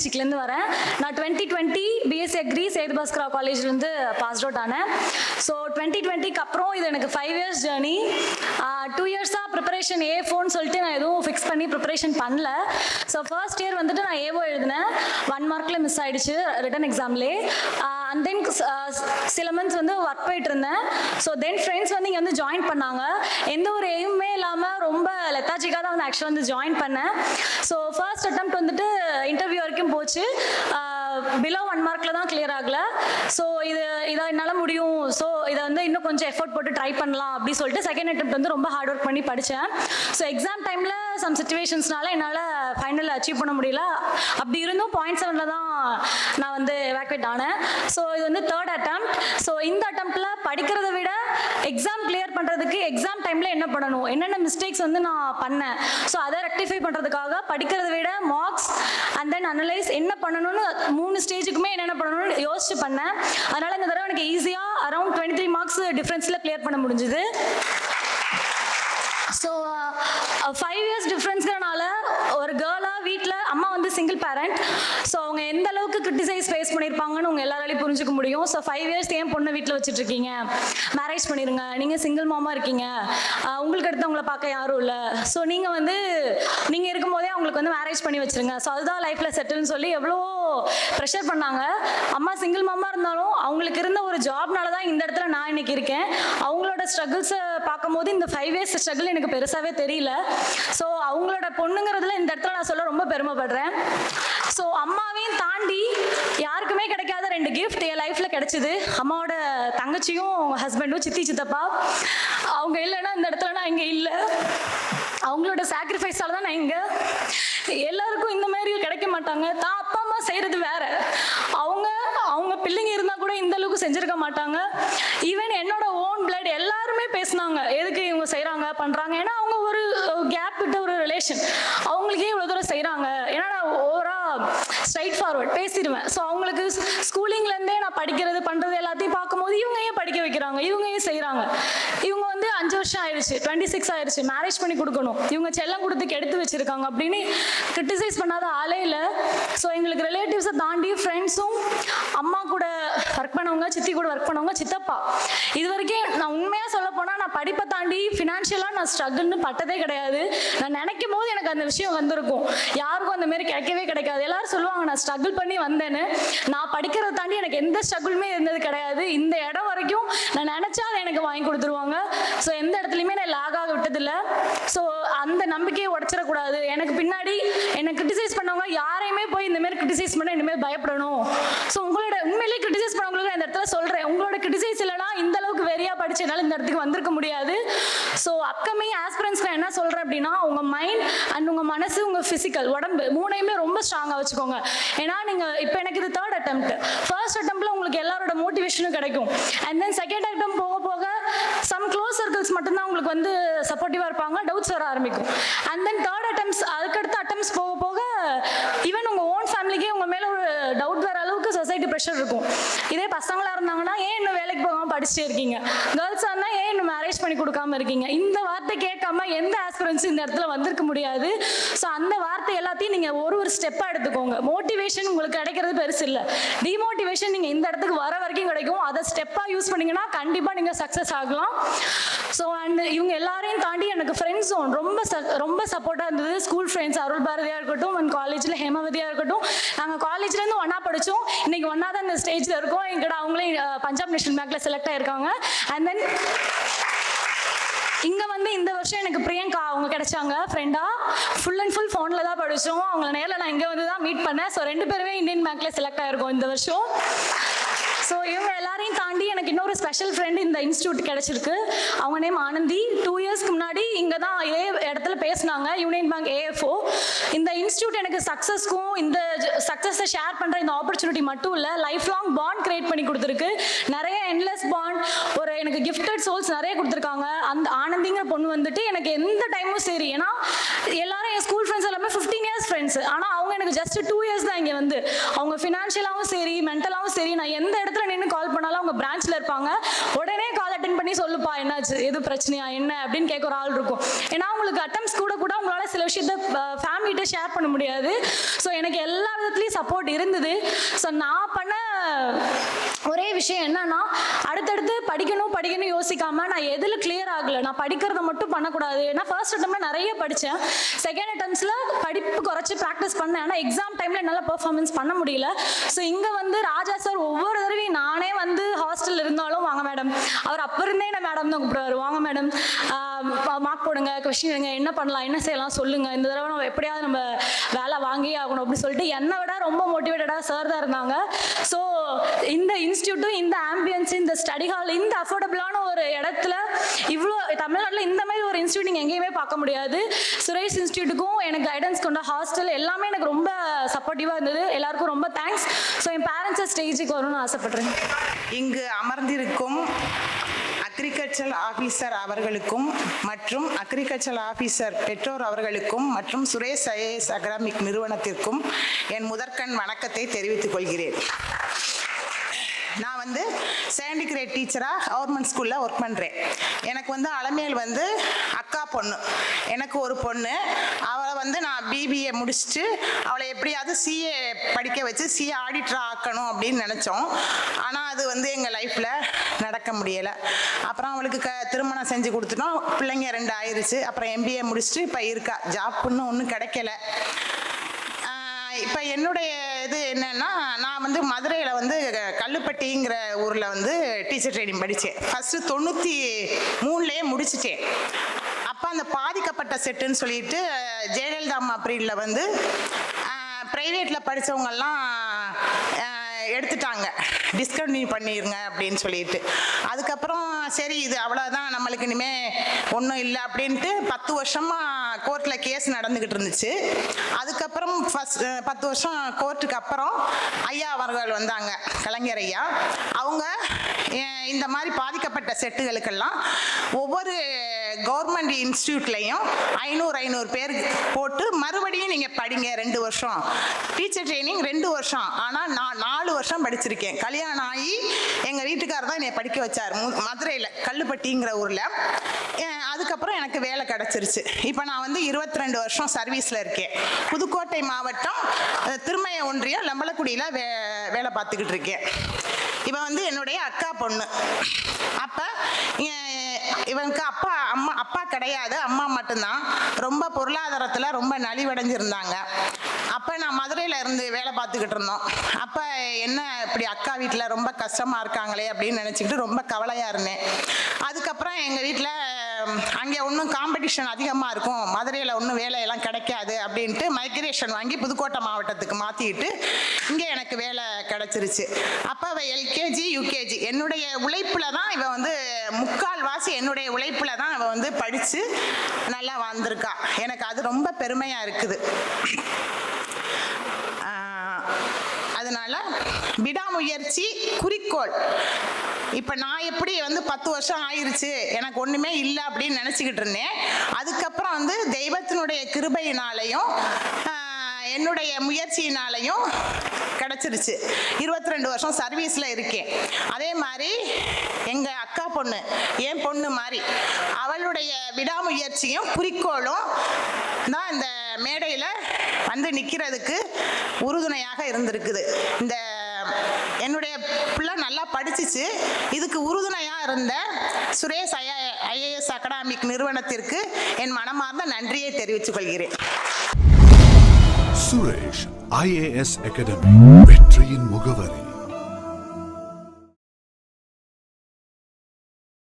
டிஸ்ட்ரிக்ட்லேருந்து வரேன். நான் 2020 BSc agri Setu Bhaskara காலேஜ்லேருந்து பாஸ் அவுட் ஆனேன். ஸோ 2020க்கு அப்புறம் இது எனக்கு 5 இயர்ஸ் ஜேர்னி. 2 இயர்ஸாக ப்ரிப்பரேஷன் A4ன்னு சொல்லிட்டு நான் எதுவும் ஃபிக்ஸ் பண்ணி ப்ரிப்பரேஷன் பண்ணல. ஸோ ஃபர்ஸ்ட் இயர் வந்துட்டு நான் ஏவோ எழுதினேன். 1 மார்க்கில் மிஸ் ஆகிடுச்சு ரிட்டன் எக்ஸாம்லே. அண்ட் தென் சில மந்த்ஸ் வந்து ஒர்க் போயிட்டு இருந்தேன். ஸோ தென் ஃப்ரெண்ட்ஸ் வந்து இங்கே வந்து ஜாயின் பண்ணாங்க. எந்த ஒரு எய்மே இல்லாமல் ரொம்ப லெத்தாஜிக்காக தான் வந்து ஆக்சுவலாக வந்து ஜாயின் பண்ணேன். ஸோ ஃபர்ஸ்ட் அட்டெம்ப்ட் வந்துட்டு இன்டர்வியூ வரைக்கும் போச்சு. பிலோ 1 மார்க்கில் தான் கிளியர் ஆகலை. ஸோ இதை என்னால் முடியும், ஸோ இதை வந்து இன்னும் கொஞ்சம் எஃபோர்ட் போட்டு ட்ரை பண்ணலாம் அப்படி சொல்லிட்டு செகண்ட் அட்டெம்ப்ட் வந்து ரொம்ப ஹார்ட் ஒர்க் பண்ணி படித்தேன். ஸோ எக்ஸாம் டைமில் சம் சிச்சுவேஷன்ஸ்னால என்னால் ஃபைனலில் அச்சீவ் பண்ண முடியல. அப்படி இருந்தும் 0.7 தான் நான் வந்து எவாக்குவேட் ஆனேன். ஸோ இது வந்து தேர்ட் அட்டெம்ப்ட். ஸோ இந்த அட்டெம்ப்டில் படிக்கிறத விட எக்ஸாம் கிளியர் பண்ணுறதுக்கு எக்ஸாம் டைமில் என்ன பண்ணணும், என்னென்ன மிஸ்டேக்ஸ் வந்து நான் பண்ணேன், ஸோ அதை ரெக்டிஃபை பண்ணுறதுக்காக படிக்கிறத விட மார்க்ஸ் அண்ட் தென் அனலைஸ் என்ன பண்ணணும்னு 3 ஸ்டேஜுக்குமே என்னென்ன பண்ணணும்னு யோசிச்சு பண்ணேன். அதனால் இந்த தடவை எனக்கு ஈஸியாக அரௌண்ட் 23 மார்க்ஸ் டிஃப்ரென்ஸில் கிளியர் பண்ண முடிஞ்சுது. ஸோ 5 இயர்ஸ் டிஃப்ரென்ஸ்கிறனால ஒரு கேர்ளாக வீட்டில் அம்மா வந்து சிங்கிள் பேரண்ட். ஸோ அவங்க எந்த அளவுக்கு கிரிட்டிசைஸ் ஃபேஸ் பண்ணியிருப்பாங்கன்னு உங்கள் எல்லாராலையும் புரிஞ்சுக்க முடியும். ஸோ 5 இயர்ஸ் ஏன் பொண்ணை வீட்டில் வச்சுட்டு இருக்கீங்க, மேரேஜ் பண்ணிடுங்க, நீங்கள் சிங்கிள் மாமா இருக்கீங்க, உங்களுக்கு அடுத்து அவங்கள பார்க்க யாரும் இல்லை, ஸோ நீங்கள் இருக்கும்போதே அவங்களுக்கு வந்து மேரேஜ் பண்ணி வச்சுருங்க, ஸோ அதுதான் லைஃப்பில் செட்டில்னு சொல்லி எவ்வளோ ப்ரெஷர் பண்ணாங்க. அம்மா சிங்கிள் மாமா இருந்தாலும் அவங்களுக்கு இருந்த ஒரு ஜாப்னால தான் இந்த இடத்துல நான் இன்னைக்கு இருக்கேன். அவங்களோட ஸ்ட்ரகிள்ஸை பார்க்கும் போது இந்த 5 இயர்ஸ் ஸ்ட்ரகிள் எனக்கு பெருசாகவே தெரியல. ஸோ அவங்களோட பொண்ணுங்கிறதுல இந்த இடத்துல நான் சொல்ல ரொம்ப பெருமைப்படுறேன். ஸோ அம்மாவையும் தாண்டி யாருக்குமே கிடைக்காத 2 கிஃப்ட் என் லைஃப்பில் கிடைச்சிது. அம்மாவோட தங்கச்சியும் ஹஸ்பண்டும், சித்தி சித்தப்பா. அவங்க இல்லைன்னா இந்த இடத்துல நான் இங்கே இல்லை. அவங்களோட சாக்ரிஃபைஸால தான் நான் இங்கே. எல்லாருக்கும் இந்த மாதிரி கிடைக்க மாட்டாங்க. தான் அப்பா அம்மா செய்கிறது வேற, அவங்க பிள்ளைங்க இருந்தால் கூட இந்த அளவுக்கு செஞ்சுருக்க மாட்டாங்க. ஈவன் என்னோட ஓன் பிளட் எல்லாருமே பேசினாங்க, எதுக்கு இவங்க செய்கிறாங்க பண்ணுறாங்க. ஏன்னா அவங்க ஒரு கேப் விட்ட ஒரு ரிலேஷன், அவங்களுக்கே இவ்வளோ தூரம் செய்கிறாங்க. ஏன்னா நான் ஸ்ட்ரைட் ஃபார்வர்ட் பேசிடுவேன். ஸோ அவங்களுக்கு ஸ்கூலிங்லேருந்தே நான் படிக்கிறது பண்ணுறது எல்லாத்தையும் பார்க்கும்போது இவங்க ஏன் படிக்க வைக்கிறாங்க, இவங்க ஏன் செய்கிறாங்க, இவங்க வந்து 5 வருஷம் ஆயிடுச்சு, 26 ஆயிடுச்சு, மேரேஜ் பண்ணி கொடுக்கணும், இவங்க செல்லம் கொடுத்து கெடுத்து வச்சிருக்காங்க அப்படின்னு கிரிட்டிசைஸ் பண்ணாத ஆளே இல்லை. ஸோ எங்களுக்கு ரிலேட்டிவ்ஸை தாண்டி ஃப்ரெண்ட்ஸும், அம்மா கூட ஒர்க் பண்ணவங்க, சித்தி கூட ஒர்க் பண்ணவங்க, சித்தப்பா, இது வரைக்கும் நான் உண்மையாக சொல்ல போனால் நான் படிப்பை தாண்டி ஃபினான்ஷியலாக நான் ஸ்ட்ரகிள்னு பட்டதே கிடையாது. நான் நினைக்கும் போது எனக்கு அந்த விஷயம் வந்திருக்கும். யாருக்கும் அந்த மாதிரி கிடைக்கவே கிடைக்காது. எல்லாரும் சொல்லுவாங்க நான் ஸ்ட்ரகிள் பண்ணி வந்தேன்னு. நான் படிக்கிறத தாண்டி எனக்கு எந்த ஸ்ட்ரகிளுமே இருந்தது கிடையாது. இந்த இடம் வரைக்கும் நான் நினச்சா அதை எனக்கு வாங்கி கொடுத்துருவாங்க. ஸோ எந்த இடத்துலையுமே நான் லாக் ஆக விட்டதில்லை. ஸோ அந்த நம்பிக்கையை உடச்சிடக்கூடாது. எனக்கு பின்னாடி என்னை கிரிட்டிசைஸ் பண்ணவங்க யாரையுமே போய் இந்த மாதிரி கிரிட்டிசைஸ் பண்ண இனிமேல் பயப்படணும். ஸோ உங்களோட உண்மையிலேயே கிரிட்டிசைஸ் பண்ணவங்களுக்கு இந்த இடத்துல சொல்கிறேன், உங்களோட கிரிட்டிசைஸ் இல்லைனா இந்த அளவுக்கு வெறியா படிச்சனால இந்த இடத்துக்கு வந்திருக்க முடியாது. ஸோ அப்கமிங் ஆஸ்பிரன்ஸ்க்கு நான் என்ன சொல்கிறேன் அப்படின்னா, உங்கள் மைண்ட் அண்ட் உங்கள் மனசு, உங்கள் ஃபிசிக்கல் உடம்பு 3யுமே ரொம்ப ஸ்ட்ராங்காக வச்சுக்கோங்க. ஏன்னா நீங்கள் இப்போ எனக்கு இது தேர்ட் அட்டெம்ப்ட். ஃபர்ஸ்ட் அட்டெம்ப்டில் உங்களுக்கு எல்லாரோட மோட்டிவேஷனும் கிடைக்கும். அண்ட் தென் செகண்ட் அட்டெம்ப்ட் போக போக சம் க்ளோஸ் சர்க்கிள்ஸ் மட்டும்தான் உங்களுக்கு வந்து சப்போர்ட்டிவாக இருப்பாங்க, டவுட்ஸ் வர ஆரம்பிக்கும். அண்ட் தென் தேர்ட் அட்டெம்ப்ட்ஸ், அதுக்கடுத்து அட்டெம்ப்ட்ஸ் போக போக ஈவன் உங்கள் ஓன் ஃபேமிலிக்கே உங்கள் மேலே ஒரு டவுட் வர அளவுக்கு சொசைட்டி ப்ரெஷர் இருக்கும். இதே பசங்களாக இருந்தாங்கன்னா ஏன் இன்னும் வேலைக்கு போகாமல் படிச்சுட்டே இருக்கீங்க, கேர்ள்ஸாக இருந்தால் ஏன் இன்னும் மேரேஜ் பண்ணி கொடுக்காம இருக்கீங்க, இந்த வார்த்தை கேட்காம எந்த ஆஸ்பிரன்ஸும் இந்த இடத்துல வந்திருக்க முடியாது. ஸோ அந்த வார்த்தை எல்லாத்தையும் நீங்கள் ஒரு ஸ்டெப்பாக எடுத்துக்கோங்க. மோட்டிவேஷன் உங்களுக்கு கிடைக்கிறது பெருசு இல்லை, டிமோட்டிவேஷன் நீங்கள் இந்த இடத்துக்கு வர வரைக்கும் கிடைக்கும். அதை ஸ்டெப்பாக யூஸ் பண்ணிங்கன்னா கண்டிப்பாக நீங்கள் சக்ஸஸ் ஆகலாம். ஸோ அண்ட் இவங்க எல்லாரையும் தாண்டி எனக்கு ஃப்ரெண்ட்ஸ் ஜோன் ரொம்ப சப்போர்ட்டாக இருந்தது. ஸ்கூல் ஃப்ரெண்ட்ஸ் அருள் பாரதியாக இருக்கட்டும், அண்ட் காலேஜில் ஹேமவதியாக இருக்கட்டும். நாங்கள் காலேஜ்லேருந்து ஒன்றா படித்தோம், இன்றைக்கி ஒன்றா தான் இந்த ஸ்டேஜில் இருக்கோம். எங்கிட்ட அவங்களே பஞ்சாப் நேஷனல் பேங்க்கில் செலக்ட் ஆகிருக்காங்க. அண்ட் தென் இங்கே வந்து இந்த வருஷம் எனக்கு பிரியங்கா அவங்க கிடைச்சாங்க ஃப்ரெண்டாக. ஃபுல் அண்ட் ஃபுல் ஃபோனில் தான் படித்தோம். அவங்கள நேரில் நான் இங்கே வந்து தான் மீட் பண்ணேன். ஸோ 2 பேருமே இந்தியன் பேங்க்கில் செலக்ட் ஆகிருக்கோம் இந்த வருஷம். ஸோ இவங்க எல்லாரையும் தாண்டி எனக்கு இன்னொரு ஸ்பெஷல் ஃப்ரெண்டு இந்த இன்ஸ்டியூட் கிடச்சிருக்கு. அவங்க நேம் ஆனந்தி. 2 இயர்ஸ்க்கு முன்னாடி இங்கே தான் இதே இடத்துல பேசினாங்க, யூனியன் பேங்க் AFO. இந்த இன்ஸ்டியூட் எனக்கு சக்ஸஸ்க்கும் இந்த சக்ஸஸை ஷேர் பண்ணுற இந்த ஆப்பர்ச்சுனிட்டி மட்டும் இல்லை, லைஃப் லாங் பாண்ட் கிரியேட் பண்ணி கொடுத்துருக்கு. நிறைய என்லெஸ் பாண்ட், ஒரு எனக்கு கிஃப்டட் சோல்ஸ் நிறைய கொடுத்துருக்காங்க. அந்த ஆனந்திங்கிற பொண்ணு வந்துட்டு எனக்கு எந்த டைமும் சரி, ஏன்னா எல்லாரும் என் ஸ்கூல் ஃப்ரெண்ட்ஸ் எல்லாமே 15 இயர்ஸ் ஃப்ரெண்ட்ஸ். ஆனால் அவங்க எனக்கு ஜஸ்ட் 2 இயர்ஸ் தான் இங்கே வந்து. அவங்க ஃபினான்ஷியலாகவும் சரி, மென்டலாகவும் சரி, நான் எந்த இடத்துல நின்று கால் பண்ணாலும் அவங்க பிரான்ச்சில் இருப்பாங்க. உடனே கால் அட்டென்ட் பண்ணி பண்ணி சொல்லுப்பா என்னாச்சு, எது பிரச்சனையா என்ன அப்படின்னு கேட்க ஒரு ஆள் இருக்கும். ஏன்னா உங்களுக்கு அட்டம்ஸ் கூட உங்களால சில விஷயத்த ஃபேமிலிட்ட ஷேர் பண்ண முடியாது. ஸோ எனக்கு எல்லா விதத்துலையும் சப்போர்ட் இருந்தது. ஸோ நான் பண்ண ஒரே விஷயம் என்னன்னா, அடுத்தடுத்து படிக்கணும் யோசிக்காம நான் எதில் கிளியர் ஆகலை, நான் படிக்கிறத மட்டும் பண்ணக்கூடாது. ஏன்னா ஃபர்ஸ்ட் அட்டம்ல நிறைய படித்தேன், செகண்ட் அட்டம்ஸில் படிப்பு குறைச்சி ப்ராக்டிஸ் பண்ணேன். ஆனால் எக்ஸாம் டைமில் என்னால் பெர்ஃபார்மன்ஸ் பண்ண முடியல. ஸோ இங்கே வந்து ராஜா சார் ஒவ்வொரு தடவையும் நானே வந்து ஹாஸ்டலில் இருந்தாலும் வாங்க மேடம், அவர் அப்போ இருந்தே என்ன மேடம் தான் கூப்பிடுவார், வாங்க மேடம் மார்க் போடுங்க, கொஸ்டின் எடுங்க, என்ன பண்ணலாம் என்ன செய்யலாம் சொல்லுங்கள், இந்த தடவை நம்ம எப்படியாவது நம்ம வேலை வாங்கியே ஆகணும் அப்படின்னு சொல்லிட்டு என்னை விட ரொம்ப மோட்டிவேட்டடாக சார் தான் இருந்தாங்க. ஸோ இந்த இன்ஸ்டியூட்டும் இந்த ஆம்பியன்ஸ் இந்த ஸ்டடி ஹால் இந்த அஃபோர்டபுளான ஒரு இடத்துல இவ்வளோ தமிழ்நாட்டில் இந்த மாதிரி ஒரு இன்ஸ்டியூட் நீங்கள் எங்கேயுமே பார்க்க முடியாது. சுரேஷ் இன்ஸ்டியூட்டுக்கும் எனக்கு கைடன்ஸ் கொண்ட ஹாஸ்டல் எல்லாமே எனக்கு ரொம்ப சப்போர்ட்டிவாக இருந்தது. எல்லாருக்கும் ரொம்ப தேங்க்ஸ். ஸோ என் பேரண்ட்ஸை ஸ்டேஜுக்கு வரணும்னு ஆசைப்படுறேன். இங்கு அமர்ந்திருக்கும் அக்ரிகல்ச்சர் ஆஃபீஸர் அவர்களுக்கும் மற்றும் அக்ரிகல்ச்சர் ஆஃபீஸர் பெற்றோர் அவர்களுக்கும் மற்றும் சுரேஷ் ஐஏஎஸ் அகாடமிக் நிறுவனத்திற்கும் என் முதற்கண் வணக்கத்தை தெரிவித்துக் கொள்கிறேன். நான் வந்து செகண்ட் கிரேட் டீச்சராக கவர்மெண்ட் ஸ்கூலில் ஒர்க் பண்ணுறேன். எனக்கு வந்து அலமேல் வந்து அக்கா பொண்ணு, எனக்கு ஒரு பொண்ணு. அவளை வந்து நான் பிபிஏ முடிச்சுட்டு அவளை எப்படியாவது சிஏ படிக்க வச்சு சிஏ ஆடிட்டர் ஆக்கணும் அப்படின்னு நினச்சோம். ஆனால் அது வந்து எங்கள் லைஃப்பில் நடக்க முடியலை. அப்புறம் அவளுக்கு திருமணம் செஞ்சு கொடுத்துட்டோம், பிள்ளைங்க 2 ஆயிடுச்சு. அப்புறம் எம்பிஏ முடிச்சுட்டு இப்போ இருக்கா, ஜாப்னு ஒன்றும் கிடைக்கல. இப்போ என்னுடைய இது என்னன்னா, நான் வந்து மதுரையில் வந்து கல்லுப்பட்டிங்கிற ஊரில் வந்து டீச்சர் ட்ரைனிங் படித்தேன். ஃபஸ்ட்டு 93லேயே முடிச்சிட்டேன். அப்போ அந்த பாதிக்கப்பட்ட செட்டுன்னு சொல்லிட்டு ஜெயலலிதா அம்மா பீரியடில் வந்து ப்ரைவேட்டில் படித்தவங்கெல்லாம் எடுத்துட்டாங்க, டிஸ்கண்டினியூ பண்ணிடுங்க அப்படின்னு சொல்லிட்டு. அதுக்கப்புறம் சரி இது அவ்வளோதான், நம்மளுக்கு இனிமேல் ஒன்றும் இல்லை அப்படின்ட்டு 10 வருஷமாக கோர்ட்டில் கேஸ் நடந்துக்கிட்டு இருந்துச்சு. அதுக்கப்புறம் 10 வருஷம் கோர்ட்டுக்கு அப்புறம் ஐயா அவர்கள் வந்தாங்க, கலைஞர் ஐயா. அவங்க இந்த மாதிரி பாதிக்கப்பட்ட செட்டுகளுக்கெல்லாம் ஒவ்வொரு கவர்மெண்ட் இன்ஸ்டியூட்லையும் 500 பேர் போட்டு மறுபடியும் நீங்கள் படிங்க 2 வருஷம் டீச்சர் ட்ரைனிங் 2 வருஷம். ஆனால் நான் 4 வருஷம் படிச்சிருக்கேன். கல்யாணம் ஆகி எங்கள் வீட்டுக்காரர் தான் என்னை படிக்க வச்சார் மதுரையில் கல்லுப்பட்டிங்கிற ஊரில். அதுக்கப்புறம் எனக்கு வேலை கிடச்சிருச்சு. இப்போ நான் வந்து 22 வருஷம் சர்வீஸில் இருக்கேன். புதுக்கோட்டை மாவட்டம் திருமய ஒன்றியம் லம்பலக்குடியில் வேலை பார்த்துக்கிட்டு இருக்கேன். இவன் வந்து என்னுடைய அக்கா பொண்ணு. அப்போ இவனுக்கு அப்பா கிடையாது, அம்மா மட்டும்தான். ரொம்ப பொருளாதாரத்தில் ரொம்ப நலிவடைஞ்சிருந்தாங்க. அப்போ நான் மதுரையில் இருந்து வேலை பார்த்துக்கிட்டு இருந்தோம். அப்போ என்ன இப்படி அக்கா வீட்டில் ரொம்ப கஷ்டமாக இருக்காங்களே அப்படின்னு நினச்சிக்கிட்டு ரொம்ப கவலையாக இருந்தேன். அதுக்கப்புறம் எங்கள் வீட்டில் அங்கே ஒன்றும் காம்படிஷன் அதிகமாக இருக்கும், மதுரையில் ஒன்றும் வேலையெல்லாம் கிடைக்காது அப்படின்ட்டு மைக்ரேஷன் வாங்கி புதுக்கோட்டை மாவட்டத்துக்கு மாற்றிக்கிட்டு இங்கே எனக்கு வேலை கிடச்சிருச்சு. அப்போ அவள் எல்கேஜி யூகேஜி என்னுடைய உழைப்பில் தான் இவள் வந்து முக்கால்வாசி என்னுடைய உழைப்பில் தான் அவள் வந்து படித்து நல்லா வந்திருக்கா. எனக்கு அது ரொம்ப பெருமையாக இருக்குது. அதனால விடாமுயற்சி குறிக்கோள். இப்போ நான் எப்படி வந்து 10 வருஷம் ஆயிடுச்சு எனக்கு ஒன்றுமே இல்லை அப்படின்னு நினச்சிக்கிட்டு இருந்தேன். அதுக்கப்புறம் வந்து தெய்வத்தினுடைய கிருபையினாலையும் என்னுடைய முயற்சியினாலையும் கிடச்சிருச்சு. 22 வருஷம் சர்வீஸில் இருக்கேன். அதே மாதிரி எங்கள் அக்கா பொண்ணு என் பொண்ணு மாதிரி அவளுடைய விடாமுயற்சியும் குறிக்கோளும் தான் இந்த மேடையில் வந்து நிற்கிறதுக்கு உறுதுணையாக இருந்திருக்குது. இந்த என்னுடைய பிள்ளை நல்லா படிச்சிச்சு. இதுக்கு உறுதுணையாக இருந்த சுரேஷ் ஐஏஎஸ் அகாடமிக் நிறுவனத்திற்கு என் மனமார்ந்த நன்றியை தெரிவித்துக் கொள்கிறேன். சுரேஷ் ஐஏஎஸ் அகாடமி, வெற்றியின் முகவரி.